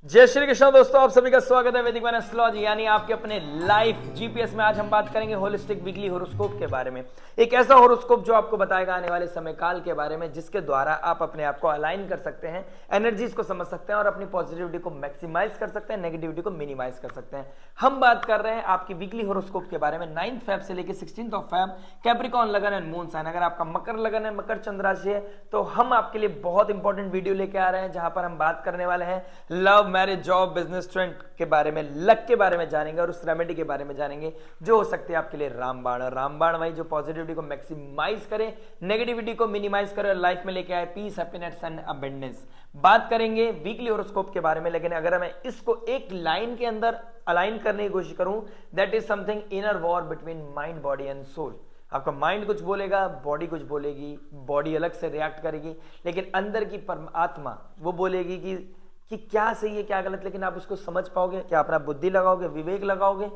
जय श्री कृष्ण दोस्तों, आप सभी का स्वागत है वैदिक मैन एस्ट्रोलॉजी यानी आपके अपने लाइफ जीपीएस में। आज हम बात करेंगे होलिस्टिक वीकली होरोस्कोप के बारे में। एक ऐसा होरोस्कोप जो आपको बताएगा आने वाले समय काल के बारे में, जिसके द्वारा आप अपने आप को अलाइन कर सकते हैं, एनर्जीज को समझ सकते हैं और अपनी पॉजिटिविटी को मैक्सिमाइज कर सकते हैं, नेगेटिविटी को मिनिमाइज कर सकते हैं। हम बात कर रहे हैं आपकी वीकली होरोस्कोप के बारे में 9 फेब से लेकर 16 फेब। कैप्रिकॉर्न लगन एंड मून साइन। अगर आपका मकर लगन है, मकर चंद्र राशि है, तो हम आपके लिए बहुत इंपॉर्टेंट वीडियो लेके आ रहे हैं, जहां पर हम बात करने वाले हैं love, marriage, job, business trend के बारे में, लक के बारे में जानेंगे और उस रेमेडी के बारे में जानेंगे जो हो सकती है आपके लिए रामबाण। और रामबाण वही जो पॉजिटिविटी को मैक्सिमाइज करे, नेगेटिविटी को मिनिमाइज करे और लाइफ में लेके आए पीस, हैप्पीनेस एंड अबंडेंस। बात करेंगे वीकली होरोस्कोप के बारे में, लेकिन अगर मैं इसको एक लाइन के अंदर अलाइन करने की कोशिश करूं, that is something inner war between mind, body and soul. आपका माइंड कुछ बोलेगा, बॉडी कुछ बोलेगी, बॉडी अलग से रिएक्ट करेगी, लेकिन अंदर की परमात्मा वो बोलेगी कि क्या सही है क्या गलत। लेकिन आप उसको समझ पाओगे क्या? अपना बुद्धि लगाओगे, विवेक लगाओगे,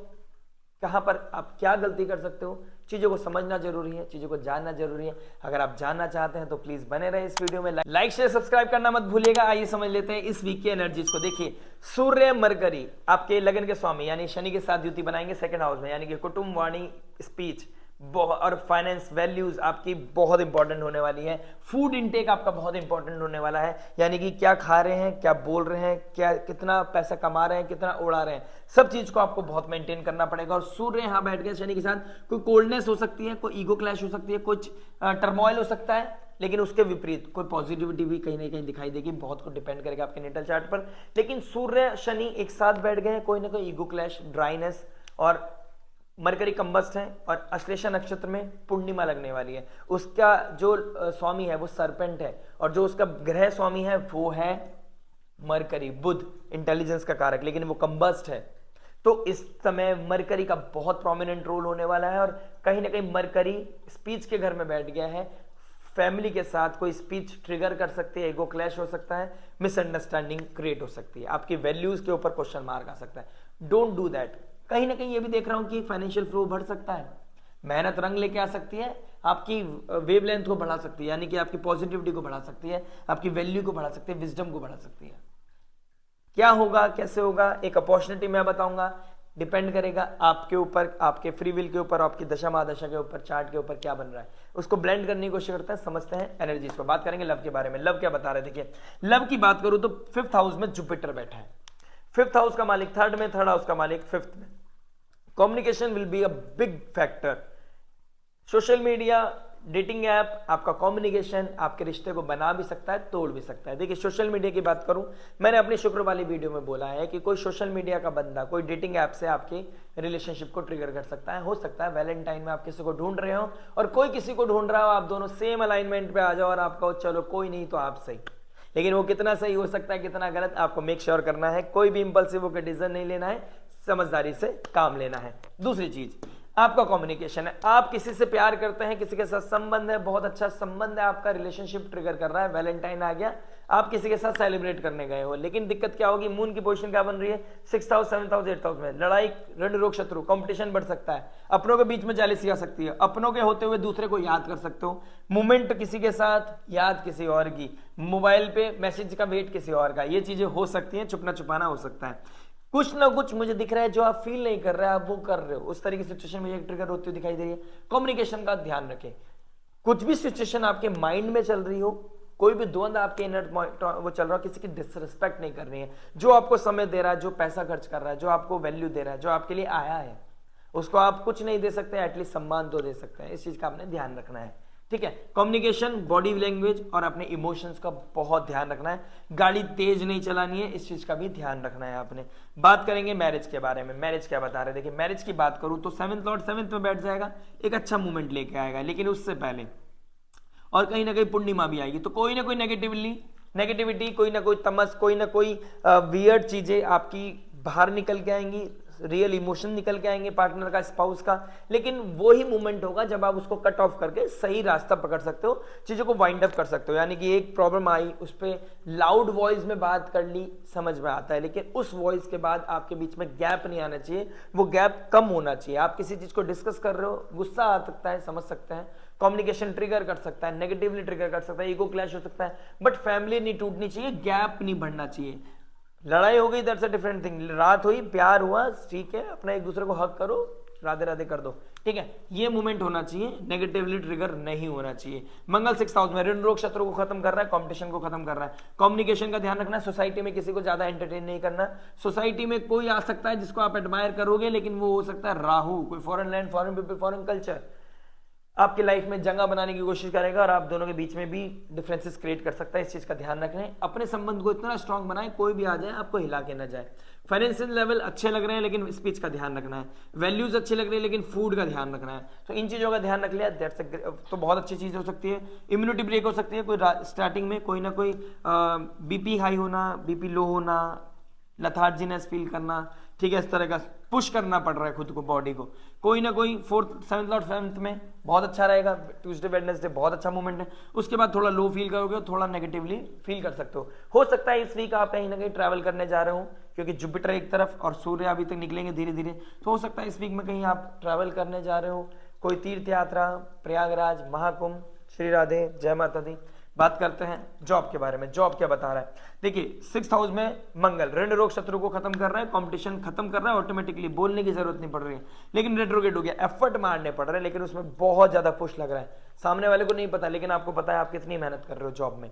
कहां पर आप क्या गलती कर सकते हो। चीजों को समझना जरूरी है, चीजों को जानना जरूरी है। अगर आप जानना चाहते हैं तो प्लीज बने रहे इस वीडियो में। लाइक शेयर सब्सक्राइब करना मत भूलिएगा। आइए समझ लेते हैं इस वीक की एनर्जीज को। देखिए, सूर्य मरकरी आपके लगन के स्वामी यानी शनि के साथ युति बनाएंगे सेकंड हाउस में, यानी कि कुटुंब, वाणी, स्पीच और फाइनेंस, वैल्यूज आपकी बहुत इंपॉर्टेंट होने वाली है। फूड इनटेक आपका बहुत इंपॉर्टेंट होने वाला है, यानी कि क्या खा रहे हैं, क्या बोल रहे हैं, क्या कितना पैसा कमा रहे हैं, कितना उड़ा रहे हैं, सब चीज को आपको बहुत मेंटेन करना पड़ेगा। और सूर्य यहां बैठ गए शनि के साथ, कोई कोल्डनेस हो सकती है, कोई ईगो क्लैश हो सकती है, कुछ टर्मोइल हो सकता है, लेकिन उसके विपरीत कोई पॉजिटिविटी भी कहीं ना कहीं दिखाई देगी। बहुत कुछ डिपेंड करेगा आपके नेटल चार्ट पर। लेकिन सूर्य शनि एक साथ बैठ गए, कोई ना कोई ईगो क्लैश, ड्राइनेस, और मरकरी कंबस्ट है और अश्लेषा नक्षत्र में पूर्णिमा लगने वाली है। उसका जो स्वामी है वो सरपेंट है, और जो उसका ग्रह स्वामी है वो है मरकरी, बुध, इंटेलिजेंस का कारक, लेकिन वो कंबस्ट है। तो इस समय मरकरी का बहुत प्रोमिनेंट रोल होने वाला है। और कहीं ना कहीं मरकरी स्पीच के घर में बैठ गया है। फैमिली के साथ कोई स्पीच ट्रिगर कर सकती है, ईगो क्लैश हो सकता है, मिसअंडरस्टैंडिंग क्रिएट हो सकती है, आपकी वैल्यूज के ऊपर क्वेश्चन मार्क आ सकता है। Don't do that. कहीं ना कहीं ये भी देख रहा हूं कि फाइनेंशियल फ्लो बढ़ सकता है, मेहनत रंग लेके आ सकती है, आपकी वेवलेंथ को बढ़ा सकती है, यानी कि आपकी पॉजिटिविटी को बढ़ा सकती है, आपकी वैल्यू को बढ़ा सकती है, विजडम को बढ़ा सकती है। क्या होगा, कैसे होगा, एक अपॉर्चुनिटी मैं बताऊंगा। डिपेंड करेगा आपके ऊपर, आपके फ्री विल के ऊपर, आपकी दशा महादशा के ऊपर, चार्ट के ऊपर क्या बन रहा है, उसको ब्लेंड करने की कोशिश करते हैं, समझते हैं एनर्जीज को। बात करेंगे लव के बारे में। लव क्या बता रहे, देखिए लव की बात करूं तो 5th हाउस में जुपिटर बैठा है। 5th हाउस का मालिक 3rd में, 3rd हाउस का मालिक 5th में। Communication will be a big factor. Social media, dating app आपका कम्युनिकेशन आपके रिश्ते को बना भी सकता है, तोड़ भी सकता है। देखिए, सोशल मीडिया की बात करूं, मैंने अपनी शुक्र वाली वीडियो में बोला है कि कोई सोशल मीडिया का बंदा कोई डेटिंग ऐप से आपकी रिलेशनशिप को ट्रिगर कर सकता है। हो सकता है वैलेंटाइन में आप किसी को ढूंढ रहे हो और कोई किसी को ढूंढ रहा हो, आप दोनों सेम अलाइनमेंट पे आ जाओ और आप कहो चलो कोई नहीं तो आप सही। लेकिन वो कितना सही हो सकता है, कितना गलत, आपको मेक श्योर करना है। कोई भी इंपल्सिव होकर डिसीजन नहीं लेना है, समझदारी से काम लेना है। दूसरी चीज आपका कम्युनिकेशन है। आप किसी से प्यार करते हैं, किसी के साथ संबंध है, बहुत अच्छा संबंध है आपका, रिलेशनशिप ट्रिगर कर रहा है, वैलेंटाइन आ गया, आप किसी के साथ सेलिब्रेट करने गए हो। लेकिन दिक्कत क्या होगी, मून की पोजीशन क्या बन रही है, 6th house, 7th house, 8th house में लड़ाई, रण रोग, शत्रु, कंपटीशन बढ़ सकता है, अपनों के बीच में जेलसी आ सकती है, अपनों के होते हुए दूसरे को याद कर सकते हो, मूवमेंट किसी के साथ, याद किसी और की, मोबाइल पे मैसेज का वेट किसी और का, ये चीजें हो सकती हैं, छुपना छुपाना हो सकता है। कुछ ना कुछ मुझे दिख रहा है जो आप फील नहीं कर रहे हैं, आप वो कर रहे हो। उस तरीके की सिचुएशन मुझे ट्रिगर होती हुई दिखाई दे रही है। कम्युनिकेशन का ध्यान रखें। कुछ भी सिचुएशन आपके माइंड में चल रही हो, कोई भी द्वंद आपके इनर वो चल रहा हो, किसी की डिसरिस्पेक्ट नहीं करनी है। जो आपको समय दे रहा है, जो पैसा खर्च कर रहा है, जो आपको वैल्यू दे रहा है, जो आपके लिए आया है, उसको आप कुछ नहीं दे सकते, एटलीस्ट सम्मान तो दे सकते हैं। इस चीज का आपने ध्यान रखना है, ठीक है। कम्युनिकेशन, बॉडी लैंग्वेज और अपने इमोशंस का बहुत ध्यान रखना है। गाड़ी तेज नहीं चलानी है, इस चीज का भी ध्यान रखना है आपने। बात करेंगे मैरिज के बारे में। मैरिज क्या बता रहे, देखिए मैरिज की बात करूं तो 7th लॉर्ड 7th में बैठ जाएगा, एक अच्छा मूवमेंट लेके आएगा। लेकिन उससे पहले और कहीं ना कहीं पूर्णिमा भी आएगी, तो कोई ना कोई नेगेटिविटी, कोई ना कोई तमस, कोई ना कोई वियर्ड चीजें आपकी बाहर निकल के आएंगी, रियल इमोशन निकल के आएंगे पार्टनर का, स्पाउस का। लेकिन वो ही मोमेंट होगा जब आप उसको कट ऑफ करके सही रास्ता पकड़ सकते हो, चीजों को वाइंड अप कर सकते हो। यानी कि एक प्रॉब्लम आई, उस पर लाउड वॉइस में बात कर ली, समझ में आता है, लेकिन उस वॉइस के बाद आपके बीच में गैप नहीं आना चाहिए, वो गैप कम होना चाहिए। आप किसी चीज को डिस्कस कर रहे हो, गुस्सा आ सकता है, समझ सकते हैं, कम्युनिकेशन ट्रिगर कर सकता है, नेगेटिवली ट्रिगर कर सकता है, ईगो क्लैश हो सकता है, बट फैमिली नहीं टूटनी चाहिए, गैप नहीं बढ़ना चाहिए। लड़ाई हो गई, दैट्स अ डिफरेंट थिंग। रात हुई, प्यार हुआ, ठीक है, अपना एक दूसरे को हक करो, राधे राधे कर दो, ठीक है, ये मूवमेंट होना चाहिए, नेगेटिवली ट्रिगर नहीं होना चाहिए। मंगल 6th हाउस में ऋण रोग शत्रु को खत्म कर रहा है, कंपटीशन को खत्म कर रहा है, कम्युनिकेशन का ध्यान रखना है, सोसाइटी में किसी को ज्यादा एंटरटेन नहीं करना। सोसाइटी में कोई आ सकता है जिसको आप एडमायर करोगे, लेकिन वो हो सकता है राहु, कोई foreign land, foreign people, foreign culture, आपकी लाइफ में जंगा बनाने की कोशिश करेगा और आप दोनों के बीच में भी डिफरेंसेस क्रिएट कर सकता है। इस चीज का ध्यान रखें, अपने संबंध को इतना स्ट्रांग बनाएं कोई भी आ जाए आपको हिला के ना जाए। फाइनेंशियल लेवल अच्छे लग रहे हैं लेकिन स्पीच का ध्यान रखना है, वैल्यूज अच्छे लग रहे हैं लेकिन फूड का ध्यान रखना है। तो इन चीजों का ध्यान रख लिया, दैट्स तो बहुत अच्छी चीज हो सकती है। इम्यूनिटी ब्रेक हो सकती है, कोई स्टार्टिंग में कोई ना कोई बीपी हाई होना, बीपी लो होना, लथार्जीनेस फील करना, ठीक है, इस तरह का पुश करना पड़ रहा है खुद को, बॉडी को। कोई ना कोई 4th 7th और 7th में बहुत अच्छा रहेगा, ट्यूसडे वेडनेसडे बहुत अच्छा मूवमेंट है। उसके बाद थोड़ा लो फील करोगे, थोड़ा नेगेटिवली फील कर सकते हो सकता है इस वीक आप कहीं ना कहीं ट्रैवल करने जा रहे हो, क्योंकि जुपिटर एक तरफ और सूर्य अभी तक निकलेंगे धीरे धीरे, तो हो सकता है इस वीक में कहीं आप ट्रैवल करने जा रहे हो, कोई तीर्थ यात्रा, प्रयागराज, महाकुंभ, श्री राधे, जय माता दी। बात करते हैं जॉब के बारे में, जॉब क्या बता रहा है। देखिए 6th हाउस में मंगल ऋण रोग शत्रु को खत्म कर रहा है, कंपटीशन खत्म कर रहा है, ऑटोमेटिकली बोलने की जरूरत नहीं पड़ रही है, लेकिन रेट्रोगेट हो गया, एफर्ट मारने पड़ रहे हैं, लेकिन उसमें बहुत ज्यादा पुश लग रहा है। सामने वाले को नहीं पता, लेकिन आपको पता है आप कितनी मेहनत कर रहे हो जॉब में।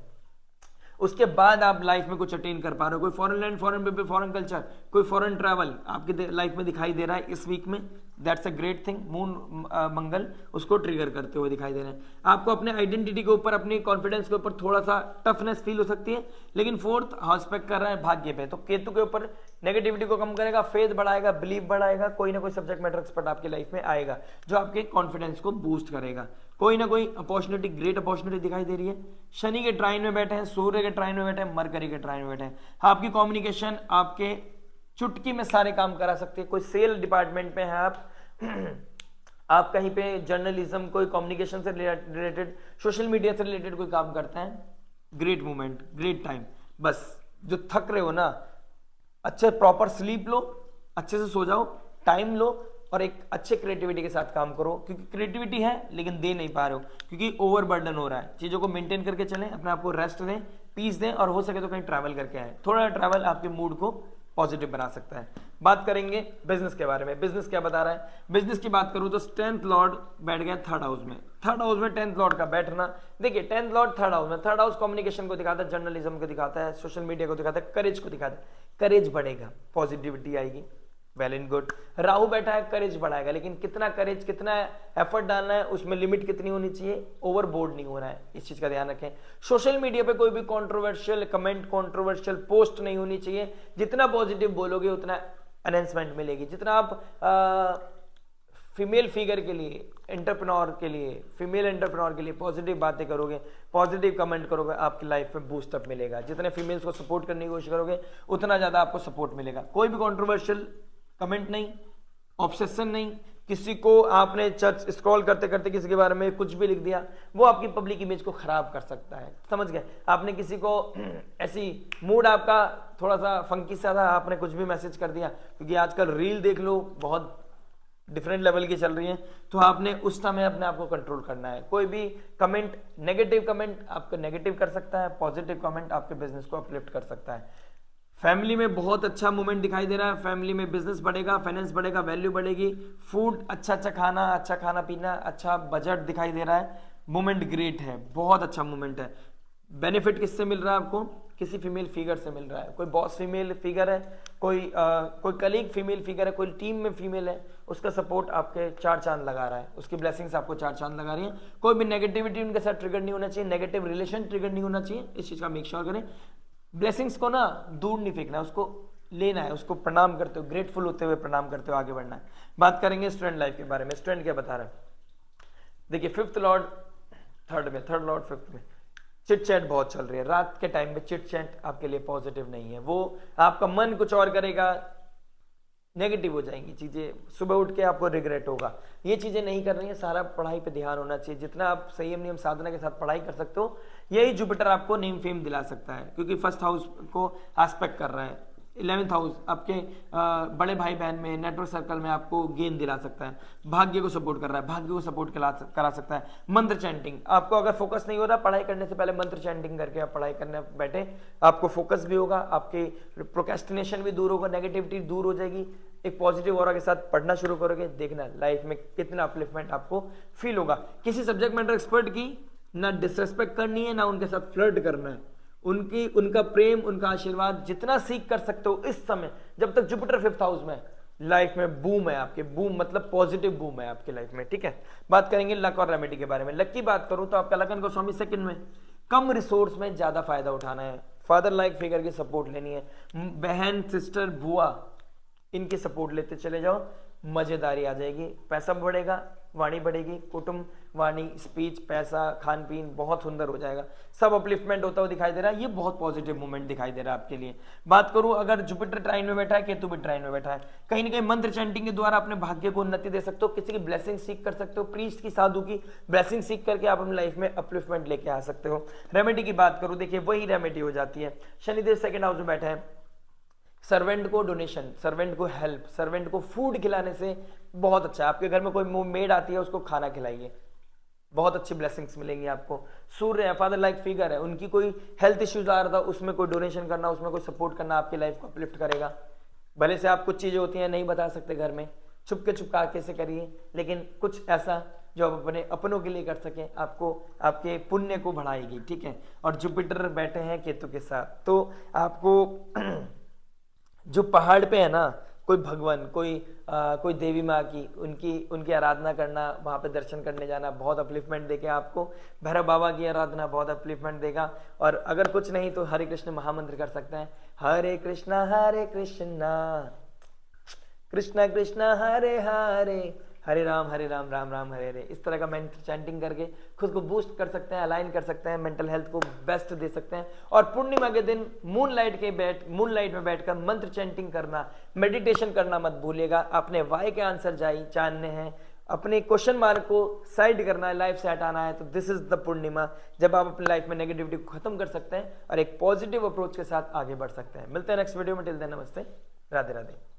उसके बाद आप लाइफ में कुछ अटेन कर पा रहे हो, कोई foreign land, foreign people, foreign culture, कोई फॉरेन ट्रैवल आपकी लाइफ में दिखाई दे रहा है इस वीक में, that's a great thing. Moon मंगल उसको ट्रिगर करते हुए दिखाई दे रहे हैं। आपको अपने आइडेंटिटी के ऊपर, अपनी कॉन्फिडेंस के ऊपर थोड़ा सा टफनेस फील हो सकती है, लेकिन 4th हाउस पे कर रहा है भाग्य पे, तो केतु के ऊपर नेगेटिविटी को कम करेगा, फेथ बढ़ाएगा, बिलीव बढ़ाएगा, कोई ना कोई सब्जेक्ट मैटर एक्सपर्ट आपकी लाइफ में आएगा जो आपके कॉन्फिडेंस को बूस्ट करेगा। कोई ना कोई अपॉर्चुनिटी, ग्रेट अपॉर्चुनिटी दिखाई दे रही है। शनि के ट्राइन में बैठे हैं, सूर्य के ट्राइन में बैठे हैं, मरकरी के ट्राइन में बैठे हैं। आपकी कम्युनिकेशन आपके चुटकी में सारे काम करा सकती है। कोई सेल डिपार्टमेंट में है आप कहीं पे जर्नलिज्म, कोई कम्युनिकेशन से रिलेटेड, सोशल मीडिया से रिलेटेड कोई काम करते हैं, ग्रेट मूवमेंट, ग्रेट टाइम। बस जो थक रहे हो ना, अच्छे प्रॉपर स्लीप लो, अच्छे से सो जाओ, टाइम लो और एक अच्छे क्रिएटिविटी के साथ काम करो, क्योंकि क्रिएटिविटी है लेकिन दे नहीं पा रहे हो, क्योंकि ओवरबर्डन हो रहा है। चीजों को मेंटेन करके चलें, अपने आप को रेस्ट दें, पीस दें, और हो सके तो कहीं ट्रैवल करके आए। थोड़ा ट्रैवल आपके मूड को पॉजिटिव बना सकता है। बात करेंगे बिजनेस के बारे में, बिजनेस क्या बता रहा है। बिजनेस की बात करूं तो 10th लॉर्ड बैठ गया 3rd हाउस में। 3rd हाउस में 10th लॉर्ड का बैठना, देखिए 10th लॉर्ड 3rd हाउस में, 3rd हाउस कम्युनिकेशन को दिखाता है, जर्नलिज्म को दिखाता है, सोशल मीडिया को दिखाता है, करेज को दिखाता है। करेज बढ़ेगा, पॉजिटिविटी आएगी, वेल एंड गुड। राहु बैठा है, करेज बढ़ाएगा, लेकिन कितना करेज, कितना एफर्ट डालना है, उसमें लिमिट कितनी होनी चाहिए, ओवरबोर्ड नहीं होना है, इस चीज का ध्यान रखें। सोशल मीडिया पे कोई भी कंट्रोवर्शियल कमेंट, कंट्रोवर्शियल पोस्ट नहीं होनी चाहिए। जितना पॉजिटिव बोलोगे उतना एनहेंसमेंट मिलेगी। जितना आप फीमेल फिगर के लिए, एंटरप्रेन्योर के लिए, फीमेल एंटरप्रेन्योर के लिए पॉजिटिव बातें करोगे, पॉजिटिव कमेंट करोगे, आपकी लाइफ में बूस्टअप मिलेगा। जितने फीमेल्स को सपोर्ट करने की कोशिश करोगे उतना ज्यादा आपको सपोर्ट मिलेगा। कोई भी कंट्रोवर्शियल कमेंट नहीं, ऑब्सेशन नहीं, किसी को आपने चर्च स्क्रॉल करते करते किसी के बारे में कुछ भी लिख दिया, वो आपकी पब्लिक इमेज को खराब कर सकता है। समझ गए? आपने किसी को ऐसी मूड आपका थोड़ा सा फंकी सा था, आपने कुछ भी मैसेज कर दिया, क्योंकि आजकल रील देख लो बहुत डिफरेंट लेवल की चल रही है, तो आपने उस समय अपने आप को कंट्रोल करना है। कोई भी कमेंट, नेगेटिव कमेंट आपको नेगेटिव कर सकता है, पॉजिटिव कमेंट आपके बिजनेस को अपलिफ्ट कर सकता है। फैमिली में बहुत अच्छा मूवमेंट दिखाई दे रहा है। फैमिली में बिजनेस बढ़ेगा, फाइनेंस बढ़ेगा, वैल्यू बढ़ेगी, फूड अच्छा खाना पीना, अच्छा बजट दिखाई दे रहा है। मूवमेंट ग्रेट है, बहुत अच्छा मूवमेंट है। बेनिफिट किससे मिल रहा है आपको? किसी फीमेल फिगर से मिल रहा है। कोई बॉस फीमेल फिगर है, कोई कलीग फीमेल फिगर है, कोई टीम में फीमेल है, उसका सपोर्ट आपके 4 चांद लगा रहा है, उसकी ब्लेसिंग्स आपको 4 चांद लगा रही है। कोई भी नेगेटिविटी उनके साथ ट्रिगर नहीं होना चाहिए, नेगेटिव रिलेशन ट्रिगर नहीं होना चाहिए, इस चीज का मेक श्योर करें। ब्लेसिंग्स को ना दूर नहीं फेंकना है, उसको लेना है, उसको प्रणाम करते हो, ग्रेटफुल होते हुए प्रणाम करते हुए आगे बढ़ना है। बात करेंगे स्टूडेंट लाइफ के बारे में। स्टूडेंट क्या बता रहा है? देखिए 5th लॉर्ड 3rd में, 3rd लॉर्ड 5th में, चिट चैट बहुत चल रही है। रात के टाइम में चिट चैट आपके लिए पॉजिटिव नहीं है, वो आपका मन कुछ और करेगा, नेगेटिव हो जाएंगी चीजें, सुबह उठ के आपको रिग्रेट होगा। ये चीजें नहीं कर रही है, सारा पढ़ाई पे ध्यान होना चाहिए। जितना आप संयम नियम साधना के साथ पढ़ाई कर सकते हो, यही जुपिटर आपको नेम फेम दिला सकता है, क्योंकि 1st हाउस को एस्पेक्ट कर रहा है। 11th हाउस आपके बड़े भाई बहन में, नेटवर्क सर्कल में आपको गेन दिला सकता है, भाग्य को सपोर्ट कर रहा है, भाग्य को सपोर्ट करा सकता है। मंत्र चैंटिंग, आपको अगर फोकस नहीं हो रहा पढ़ाई करने से पहले मंत्र चैंटिंग करके आप पढ़ाई करने बैठे, आपको फोकस भी होगा, आपके प्रोक्रेस्टिनेशन भी दूर होगा, नेगेटिविटी दूर हो जाएगी, एक पॉजिटिव ऑरा के साथ पढ़ना शुरू करोगे, देखना लाइफ में कितना अपलिफ्टमेंट आपको फील होगा। किसी सब्जेक्ट मैटर एक्सपर्ट की ना डिसरेस्पेक्ट करनी है, ना उनके साथ फ्लर्ट करना है, उनका प्रेम, उनका आशीर्वाद जितना सीख कर सकते हो इस समय, जब तक जुपिटर 5th हाउस में, लाइफ में बूम है आपके, बूम मतलब पॉजिटिव बूम है आपकी लाइफ में, ठीक है। बात करेंगे लक और रेमेडी के बारे में। लक की बात करूं तो आपका लगन गोस्वामी सेकंड में, कम रिसोर्स में ज्यादा फायदा उठाना है, फादर लाइक फिगर की सपोर्ट लेनी है, बहन, सिस्टर, बुआ, इनकी सपोर्ट लेते चले जाओ, मजेदारी आ जाएगी, पैसा बढ़ेगा, वाणी बढ़ेगी, कुटुंब, वाणी, स्पीच, पैसा, खान पीन बहुत सुंदर हो जाएगा, सब अपलिफ्टमेंट होता हुआ दिखाई दे रहा है। ये बहुत पॉजिटिव मोमेंट दिखाई दे रहा है आपके लिए। बात करूं अगर जुपिटर ट्राइन में बैठा है, केतु भी ट्राइन में बैठा है, कहीं ना कहीं मंत्र चैंटिंग के द्वारा अपने भाग्य को उन्नति दे सकते हो, किसी की ब्लेसिंग सीख कर सकते हो, प्रीस्ट की, साधु की ब्लेसिंग सीख करके आप अपनी लाइफ में अपलिफ्टमेंट लेके आ सकते हो। रेमेडी की बात करूं, देखिए वही रेमेडी हो जाती है, शनिदेव 2nd हाउस में बैठे हैं, सर्वेंट को डोनेशन, सर्वेंट को हेल्प, सर्वेंट को फूड खिलाने से बहुत अच्छा है। आपके घर में कोई मेड आती है, उसको खाना खिलाइए, बहुत अच्छी ब्लेसिंग्स मिलेंगी आपको। सूर्य है, फादर लाइक फिगर है, उनकी कोई हेल्थ इश्यूज आ रहा था, उसमें कोई डोनेशन करना, उसमें कोई सपोर्ट करना आपकी लाइफ को अपलिफ्ट करेगा। भले से आप कुछ चीजें होती हैं नहीं बता सकते घर में, छुपका कैसे करिए, लेकिन कुछ ऐसा जो आप अपने अपनों के लिए कर सकें, आपको आपके पुण्य को बढ़ाएगी, ठीक है। और जुपिटर बैठे हैं केतु के साथ, तो आपको जो पहाड़ पे है ना, कोई भगवान, कोई देवी माँ की, उनकी आराधना करना, वहाँ पे दर्शन करने जाना बहुत अपलिफ्टमेंट देगा आपको। भैरव बाबा की आराधना बहुत अपलिफ्टमेंट देगा। और अगर कुछ नहीं तो हरे कृष्ण महामंत्र कर सकते हैं, हरे कृष्णा कृष्णा कृष्णा हरे हरे, हरे राम राम राम हरे हरे। इस तरह का मंत्र चैंटिंग करके खुद को बूस्ट कर सकते हैं, अलाइन कर सकते हैं, मेंटल हेल्थ को बेस्ट दे सकते हैं। और पूर्णिमा के दिन मून लाइट में बैठकर मंत्र चैंटिंग करना, मेडिटेशन करना मत भूलिएगा। अपने वाई के आंसर जानने हैं, अपने क्वेश्चन मार्क को साइड करना है, लाइफ से हटाना है, तो दिस इज द पूर्णिमा, जब आप अपनी लाइफ में नेगेटिविटी को खत्म कर सकते हैं और एक पॉजिटिव अप्रोच के साथ आगे बढ़ सकते हैं। मिलते हैं नेक्स्ट वीडियो में, टिल देन नमस्ते, राधे राधे।